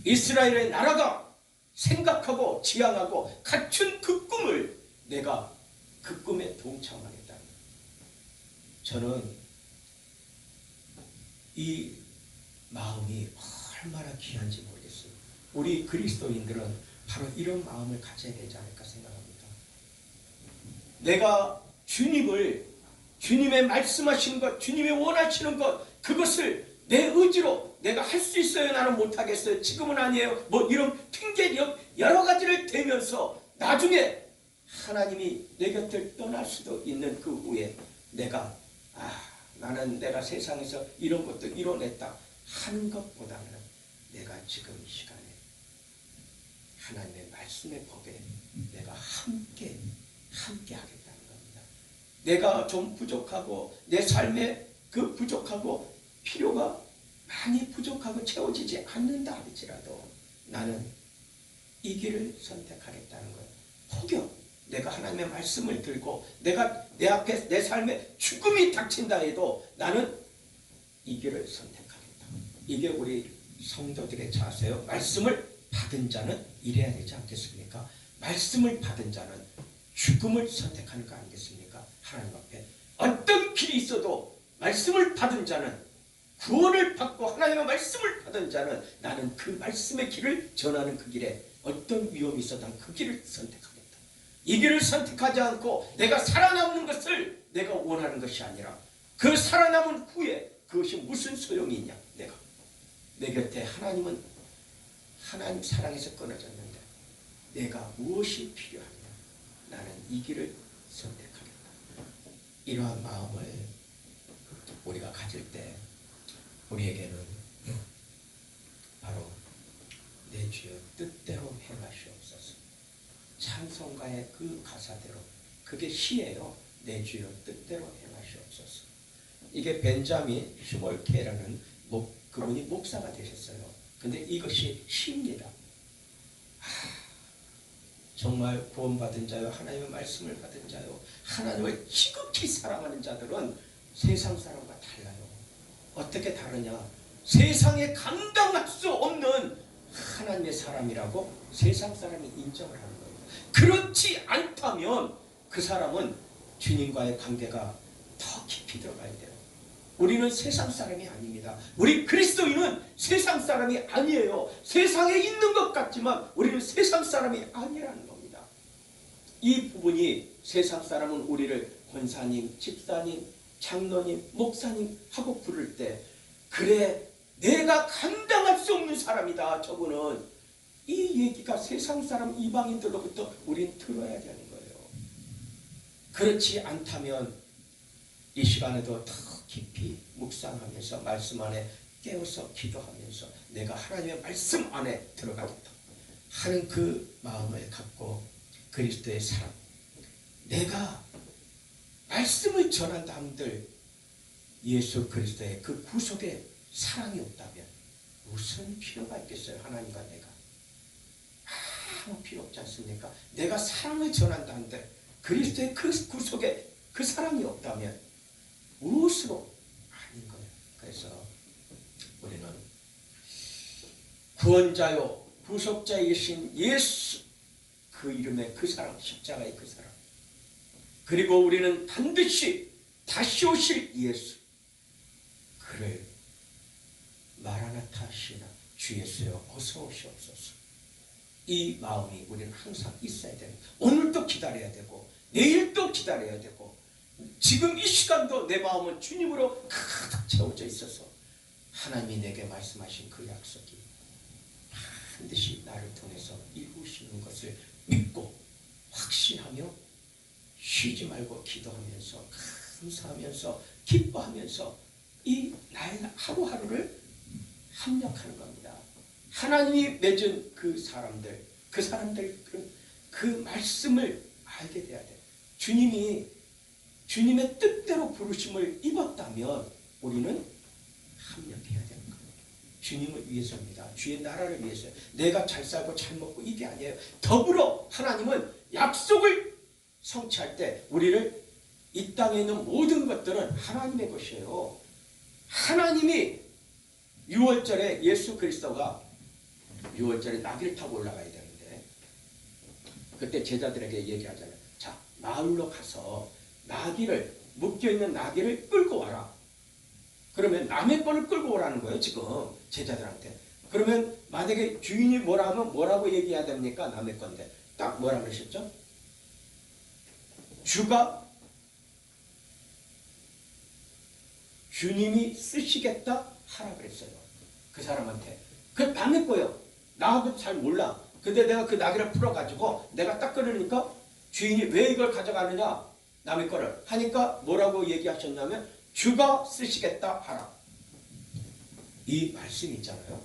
이스라엘의 나라가 생각하고 지향하고 갖춘 그 꿈을 내가 그 꿈에 동참하겠다. 저는 이 마음이 얼마나 귀한지 모르겠어요. 우리 그리스도인들은 바로 이런 마음을 가져야 되지 않을까 생각합니다. 내가 주님의 말씀하시는 것, 주님이 원하시는 것, 그것을 내 의지로 내가 할 수 있어요, 나는 못하겠어요, 지금은 아니에요, 뭐 이런 핑계 여러 가지를 대면서 나중에 하나님이 내 곁을 떠날 수도 있는 그 후에 내가 나는 내가 세상에서 이런 것도 이뤄냈다 하는 것보다는 내가 지금 이 시간에 하나님의 말씀의 법에 내가 함께 하겠다는 겁니다. 내가 좀 부족하고 내 삶에 그 부족하고 필요가 많이 부족하고 채워지지 않는다 할지라도 나는 이 길을 선택하겠다는 거예요. 혹여 내가 하나님의 말씀을 들고 내가 내 앞에 내 삶에 죽음이 닥친다 해도 나는 이 길을 선택하겠다. 이게 우리 성도들의 자세요. 말씀을 받은 자는 이래야 되지 않겠습니까? 말씀을 받은 자는 죽음을 선택하는 거 아니겠습니까? 하나님 앞에 어떤 길이 있어도 말씀을 받은 자는, 구원을 받고 하나님의 말씀을 받은 자는 나는 그 말씀의 길을 전하는 그 길에 어떤 위험이 있어도 그 길을 선택하겠다. 이 길을 선택하지 않고 내가 살아남는 것을 내가 원하는 것이 아니라 그 살아남은 후에 그것이 무슨 소용이 있냐. 내가 내 곁에 하나님 사랑에서 끊어졌는데 내가 무엇이 필요하냐. 나는 이 길을 선택하겠다. 이러한 마음을 우리가 가질 때 우리에게는 바로 내 주여 뜻대로 행하시옵소서. 찬송가의 그 가사대로, 그게 시예요. 내 주여 뜻대로 행하시옵소서. 이게 벤자민 슈몰케라는 그분이 목사가 되셨어요. 근데 이것이 시입니다. 정말 구원받은 자요, 하나님의 말씀을 받은 자요, 하나님을 지극히 사랑하는 자들은 세상 사람과 달라요. 어떻게 다르냐? 세상에 감당할 수 없는 하나님의 사람이라고 세상 사람이 인정을 하는 거예요. 그렇지 않다면 그 사람은 주님과의 관계가 더 깊이 들어가야 돼요. 우리는 세상 사람이 아닙니다. 우리 그리스도인은 세상 사람이 아니에요. 세상에 있는 것 같지만 우리는 세상 사람이 아니라는 겁니다. 이 부분이 세상 사람은 우리를 권사님, 집사님, 장로님, 목사님 하고 부를 때, 그래 내가 감당할 수 없는 사람이다 저분은, 이 얘기가 세상 사람 이방인들로부터 우린 들어야 되는 거예요. 그렇지 않다면 이 시간에도 더 깊이 묵상하면서 말씀 안에 깨어서 기도하면서 내가 하나님의 말씀 안에 들어가겠다 하는 그 마음을 갖고 그리스도의 사랑, 내가 말씀을 전한다 한들 예수 그리스도의 그 구속의 사랑이 없다면 무슨 필요가 있겠어요? 하나님과 내가 아무 필요 없지 않습니까? 내가 사랑을 전한다 한들 그리스도의 그 구속의 그 사랑이 없다면 무엇으로 아닌 거예요. 그래서 우리는 구원자요 구속자이신 예수, 그 이름의 그 사랑, 십자가의 그 사랑, 그리고 우리는 반드시 다시 오실 예수, 그를 마라나타 시나 주 예수여 어서 오시옵소서, 이 마음이 우리는 항상 있어야 되는, 오늘도 기다려야 되고 내일도 기다려야 되고 지금 이 시간도 내 마음은 주님으로 가득 채워져 있어서 하나님이 내게 말씀하신 그 약속이 반드시 나를 통해서 이루시는 것을 믿고 확신하며 쉬지 말고 기도하면서 감사하면서 기뻐하면서 이 날 하루하루를 합력하는 겁니다. 하나님이 맺은 그 사람들 그 말씀을 알게 돼야 돼. 주님의 뜻대로 부르심을 입었다면 우리는 합력해야 되는 거예요. 주님을 위해서입니다. 주의 나라를 위해서요. 내가 잘 살고 잘 먹고 이게 아니에요. 더불어 하나님은 약속을 성취할 때 우리를, 이 땅에 있는 모든 것들은 하나님의 것이에요. 하나님이 6월절에 예수 그리스도가 6월절에 나귀를 타고 올라가야 되는데 그때 제자들에게 얘기하잖아요. 자, 마을로 가서 나귀를, 묶여있는 나귀를 끌고 와라. 그러면 남의 거를 끌고 오라는 거예요. 지금 제자들한테. 그러면 만약에 주인이 뭐라 하면 뭐라고 얘기해야 됩니까? 남의 건데. 딱 뭐라 그러셨죠? 주가 주님이 쓰시겠다 하라 그랬어요. 그 사람한테. 그 남의 거예요. 나하고 잘 몰라. 근데 내가 그 나귀를 풀어가지고 내가 딱 그러니까 주인이 왜 이걸 가져가느냐? 남의 거를 하니까 뭐라고 얘기하셨냐면 주가 쓰시겠다 하라. 이 말씀이 있잖아요.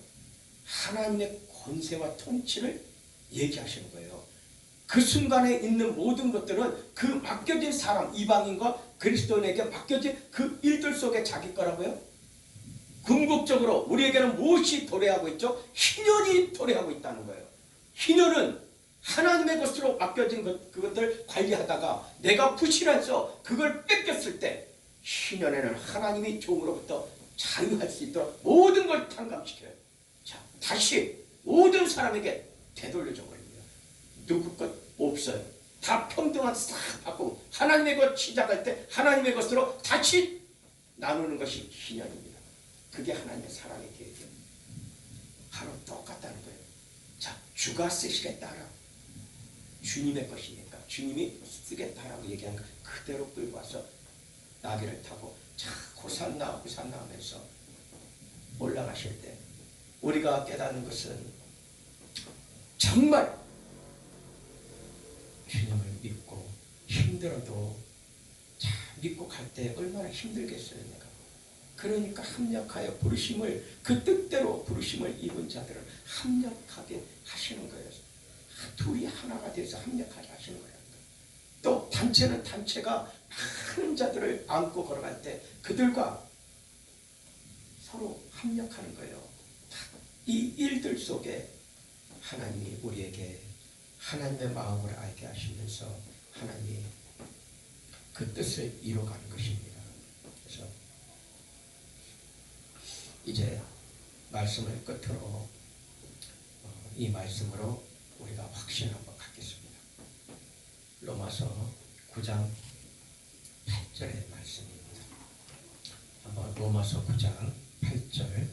하나님의 권세와 통치를 얘기하시는 거예요. 그 순간에 있는 모든 것들은 그 맡겨진 사람, 이방인과 그리스도인에게 맡겨진 그 일들 속에 자기 거라고요. 궁극적으로 우리에게는 무엇이 도래하고 있죠? 희년이 도래하고 있다는 거예요. 희년은 하나님의 것으로 맡겨진 그것들 관리하다가 내가 부실해서 그걸 뺏겼을 때 희년에는 하나님이 종으로부터 자유할 수 있도록 모든 걸 탕감시켜요. 자, 다시 모든 사람에게 되돌려줘 버립니다. 누구 것 없어요. 다 평등한 싹 바꾸고 하나님의 것 시작할 때 하나님의 것으로 다시 나누는 것이 희년입니다. 그게 하나님의 사랑의 계획이에요. 바로 똑같다는 거예요. 자, 주가 쓰시겠다라. 주님의 것이니까 주님이 쓰겠다라고 얘기하는 거 그대로 끌고 와서 나귀를 타고 자, 호산나 호산나 하면서 올라가실 때 우리가 깨닫는 것은 정말 주님을 믿고 힘들어도 자, 믿고 갈 때 얼마나 힘들겠어요. 내가 그러니까 합력하여 부르심을 그 뜻대로 부르심을 입은 자들을 합력하게 하시는 거예요. 둘이 하나가 돼서 합력하게 하시는 거예요. 또 단체는 단체가 많은 자들을 안고 걸어갈 때 그들과 서로 합력하는 거예요. 이 일들 속에 하나님이 우리에게 하나님의 마음을 알게 하시면서 하나님이 그 뜻을 이루어가는 것입니다. 그래서 이제 말씀을 끝으로 이 말씀으로 우리가 확신 한번 갖겠습니다. 로마서 9장 8절의 말씀입니다. 한번 로마서 9장 8절을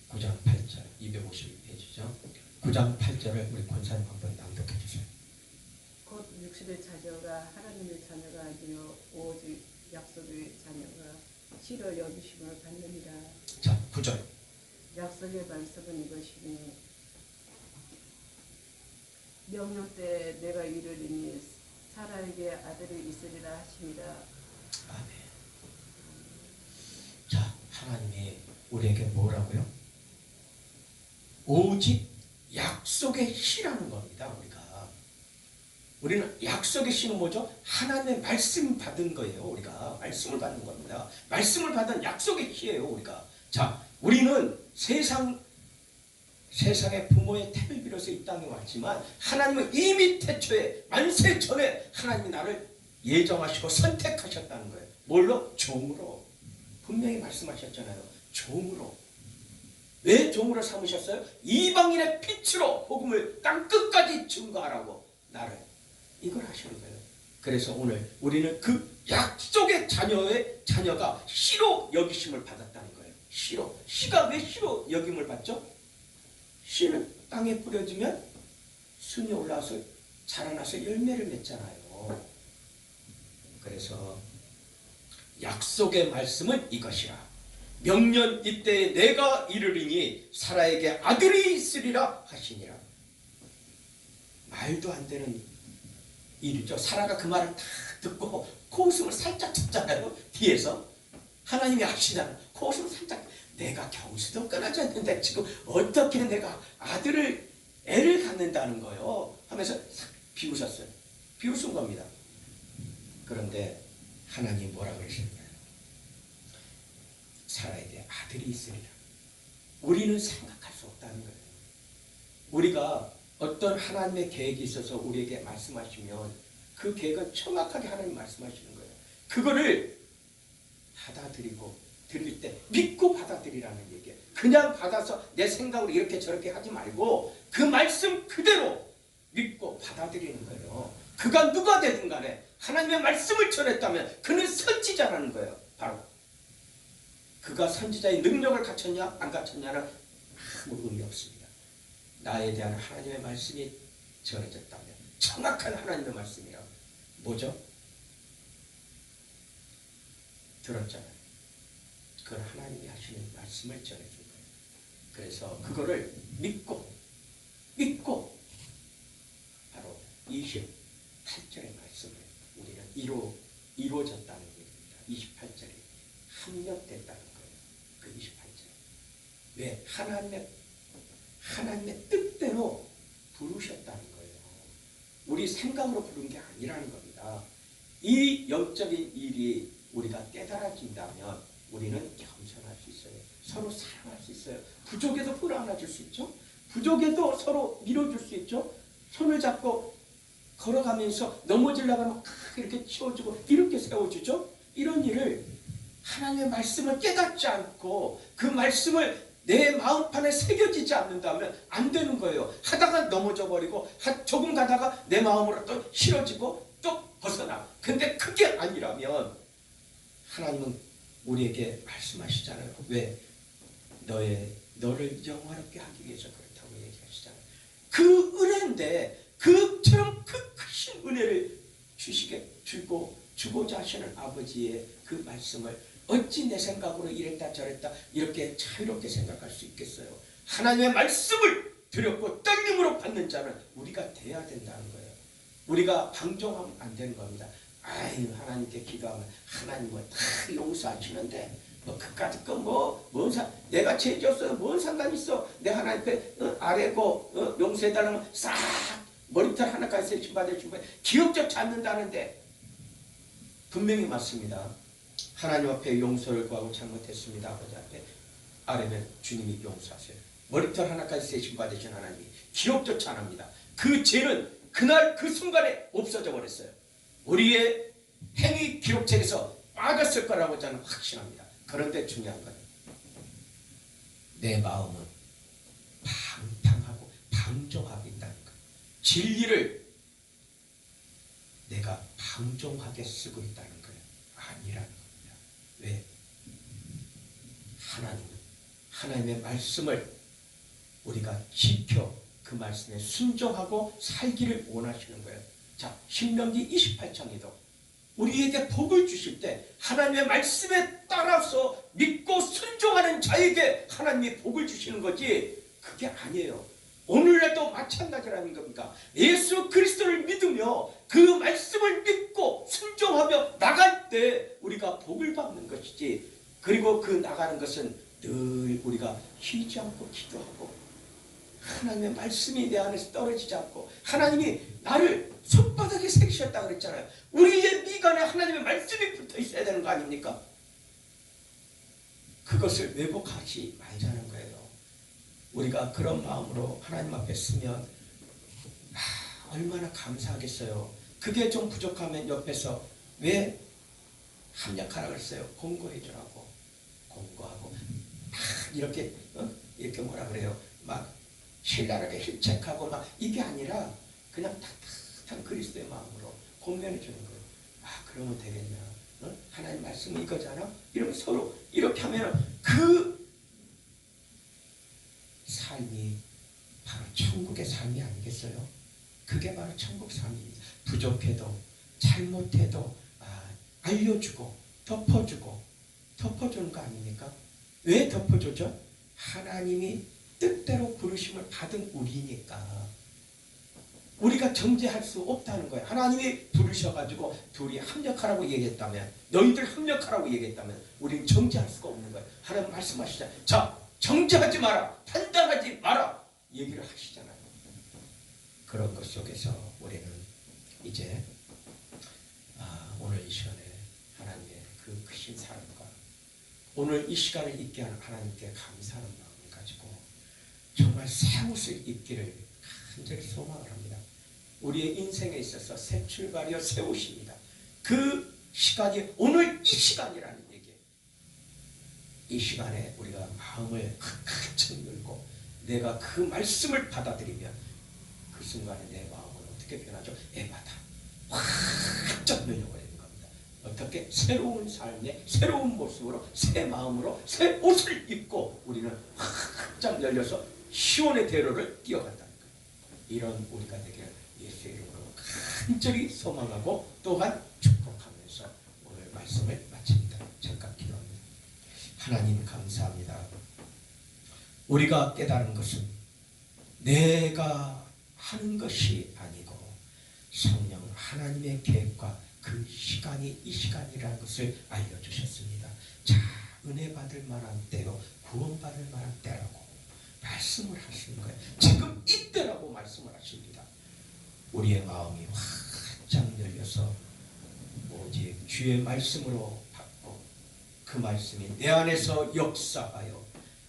9장 8절 252페이지죠. 9장 8절을 우리 권사님 한번 낭독해 주세요. 곧 육신의 자녀가 하나님의 자녀가 아니요 오직 약속의 자녀가 실로 여기심을 받느니라. 자, 9절. 약속의 말씀은 이것이니 명령 때 내가 이르리니 사라에게 아들이 있으리라 하심이라. 아멘. 자, 하나님이 우리에게 뭐라고요? 오직 약속의 시라는 겁니다. 우리는 약속의 시는 뭐죠? 하나님의 말씀 받은 거예요. 우리가 말씀을 받는 겁니다. 말씀을 받은 약속의 시예요. 우리가. 자, 우리는 세상의 부모의 태를 빌어서 이 땅에 왔지만 하나님은 이미 태초에 만세 전에 하나님이 나를 예정하시고 선택하셨다는 거예요. 뭘로? 종으로. 분명히 말씀하셨잖아요. 종으로. 왜 종으로 삼으셨어요? 이방인의 빛으로 복음을 땅 끝까지 증거하라고 나를. 이걸 하시는 거예요. 그래서 오늘 우리는 그 약속의 자녀가 씨로 여기심을 받았다는 거예요. 씨로. 씨가 왜 씨로 여김을 받죠? 씨는 땅에 뿌려지면 순이 올라와서 자라나서 열매를 맺잖아요. 그래서 약속의 말씀은 이것이라. 명년 이때에 내가 이르리니 사라에게 아들이 있으리라 하시니라. 말도 안 되는 일이죠. 사라가 그 말을 다 듣고 코웃음을 살짝 쳤잖아요. 뒤에서 하나님이 아시잖아요. 코웃음을 살짝. 내가 겨우수도 끊어져 있는데 지금 어떻게 내가 애를 갖는다는 거요 하면서 싹 비웃었어요. 비웃은 겁니다. 그런데 하나님 뭐라 그러셨나요? 사라에게 아들이 있으리라. 우리는 생각할 수 없다는 거예요. 우리가 어떤 하나님의 계획이 있어서 우리에게 말씀하시면 그 계획은 정확하게 하나님 말씀하시는 거예요. 그거를 받아들이고 들릴 때 믿고 받아들이라는 얘기예요. 그냥 받아서 내 생각으로 이렇게 저렇게 하지 말고 그 말씀 그대로 믿고 받아들이는 거예요. 그가 누가 되든 간에 하나님의 말씀을 전했다면 그는 선지자라는 거예요. 바로 그가 선지자의 능력을 갖췄냐 안 갖췄냐는 아무 의미 없습니다. 나에 대한 하나님의 말씀이 전해졌다면 정확한 하나님의 말씀이라 뭐죠? 들었잖아요. 그걸 하나님이 하시는 말씀을 전해준 거예요. 그래서 그거를 믿고 바로 28절의 말씀을 우리는 이루어졌다는 얘기입니다. 28절이 합력됐다는 거예요. 그 28절. 왜? 하나님의 뜻대로 부르셨다는 거예요. 우리 생각으로 부른 게 아니라는 겁니다. 이 영적인 일이 우리가 깨달아진다면 우리는 겸손할 수 있어요. 서로 사랑할 수 있어요. 부족에도 끌어안아줄 수 있죠. 부족에도 서로 밀어줄 수 있죠. 손을 잡고 걸어가면서 넘어지려고 하면 이렇게 치워주고 이렇게 세워주죠. 이런 일을 하나님의 말씀을 깨닫지 않고 그 말씀을 내 마음판에 새겨지지 않는다면 안 되는 거예요. 하다가 넘어져 버리고 조금 가다가 내 마음으로 또 싫어지고 또 벗어나. 근데 그게 아니라면 하나님은 우리에게 말씀하시잖아요. 왜? 너를 영화롭게 하기 위해서 그렇다고 얘기하시잖아요. 그 은혜인데 그처럼 그 크신 은혜를 주고자 하시는 아버지의 그 말씀을 어찌 내 생각으로 이랬다 저랬다 이렇게 자유롭게 생각할 수 있겠어요. 하나님의 말씀을 두렵고 떨림으로 받는 자는 우리가 돼야 된다는 거예요. 우리가 방종하면 안 되는 겁니다. 아유, 하나님께 기도하면 하나님은 다 용서하시는데 그까짓 내가 죄 지었어요. 뭔 상관 있어? 내 하나님 앞에 아래고 용서해달라면 싹 머리털 하나까지 세심받을 준비해 기억조차 않는다는데 분명히 맞습니다. 하나님 앞에 용서를 구하고 잘못했습니다. 아버지 앞에 아래면 주님이 용서하세요. 머리털 하나까지 세심받으신 하나님이 기억조차 안 합니다. 그 죄는 그날 그 순간에 없어져 버렸어요. 우리의 행위 기록책에서 빠졌을 거라고 저는 확신합니다. 그런데 중요한 건 내 마음은 방탕하고 방종하고 있다는 것. 진리를 내가 방종하게 쓰고 있다는 거예요. 아니라는 겁니다. 왜? 하나님의 말씀을 우리가 지켜 그 말씀에 순종하고 살기를 원하시는 거예요. 자, 신명기 28장에도 우리에게 복을 주실 때 하나님의 말씀에 따라서 믿고 순종하는 자에게 하나님이 복을 주시는 거지 그게 아니에요. 오늘날도 마찬가지라는 겁니다. 예수 그리스도를 믿으며 그 말씀을 믿고 순종하며 나갈 때 우리가 복을 받는 것이지 그리고 그 나가는 것은 늘 우리가 쉬지 않고 기도하고 하나님의 말씀이 내 안에서 떨어지지 않고 하나님이 나를 손바닥에 새기셨다고 그랬잖아요. 우리의 미간에 하나님의 말씀이 붙어 있어야 되는 거 아닙니까? 그것을 왜곡하지 말자는 거예요. 우리가 그런 마음으로 하나님 앞에 쓰면 얼마나 감사하겠어요. 그게 좀 부족하면 옆에서 왜 합력하라 그랬어요? 공고해 주라고. 공고하고 이렇게 뭐라 그래요? 막 신랄하게 힐책하고 막 이게 아니라 그냥 따뜻한 그리스도의 마음으로 공면해 주는 거예요. 그러면 되겠냐? 하나님 말씀이 이거잖아? 이러면 서로 이렇게 하면 그 삶이 바로 천국의 삶이 아니겠어요? 그게 바로 천국 삶입니다. 부족해도 잘못해도 알려주고 덮어주는 거 아닙니까? 왜 덮어주죠? 하나님이 뜻대로 부르심을 받은 우리니까 우리가 정죄할 수 없다는 거예요. 하나님이 부르셔가지고 둘이 합력하라고 얘기했다면 너희들 합력하라고 얘기했다면 우리는 정죄할 수가 없는 거예요. 하나님 말씀하시잖아요. 자, 정죄하지 마라. 판단하지 마라. 얘기를 하시잖아요. 그런 것 속에서 우리는 이제 오늘 이 시간에 하나님의 그 크신 사랑과 오늘 이 시간을 있게 하는 하나님께 감사하는 마음을 가지고 정말 새 옷을 입기를 간절히 소망을 합니다. 우리의 인생에 있어서 새 출발이요 새 옷입니다. 그 시간이 오늘 이 시간이라는 얘기예요. 이 시간에 우리가 마음을 가득 열고 내가 그 말씀을 받아들이면 그 순간에 내 마음은 어떻게 변하죠? 에바다. 확 열려버리는 겁니다. 어떻게 새로운 삶에 새로운 모습으로 새 마음으로 새 옷을 입고 우리는 활짝 열려서 시온의 대로를 뛰어간다는 거예요. 이런 우리가 되길 예수의 이름으로 간절히 소망하고 또한 축복하면서 오늘 말씀을 마칩니다. 잠깐 기도합니다. 하나님 감사합니다. 우리가 깨달은 것은 내가 하는 것이 아니고 성령 하나님의 계획과 그 시간이 이 시간이라는 것을 알려주셨습니다. 자, 은혜 받을 만한 때요, 구원받을 만한 때라고 말씀을 하시는 거예요. 지금 이때라고 말씀을 하십니다. 우리의 마음이 활짝 열려서 오직 주의 말씀으로 받고 그 말씀이 내 안에서 역사하여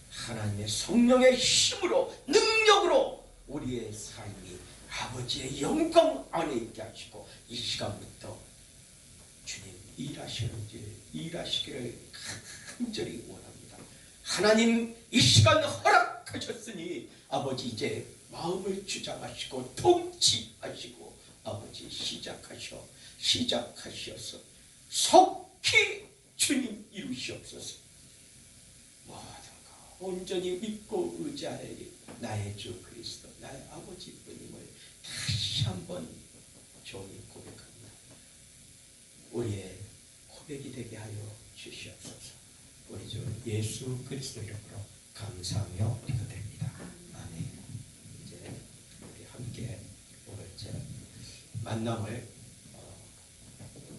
하나님의 성령의 힘으로 능력으로 우리의 삶이 아버지의 영광 안에 있게 하시고 이 시간부터 주님 일하시기를 간절히 원합니다. 하나님 이 시간 허락하셨으니 아버지 이제 마음을 주장하시고 통치하시고 아버지 시작하셔서 속히 주님 이루시옵소서. 모든 거 온전히 믿고 의지하여 나의 주 그리스도 나의 아버지 주님을 다시 한번 종이 고백합니다. 우리의 고백이 되게 하여 주시옵소서. 우리 주 예수 그리스도 이름으로 감사하며 기도드립니다. 아멘. 이제 우리 함께 오늘 만남을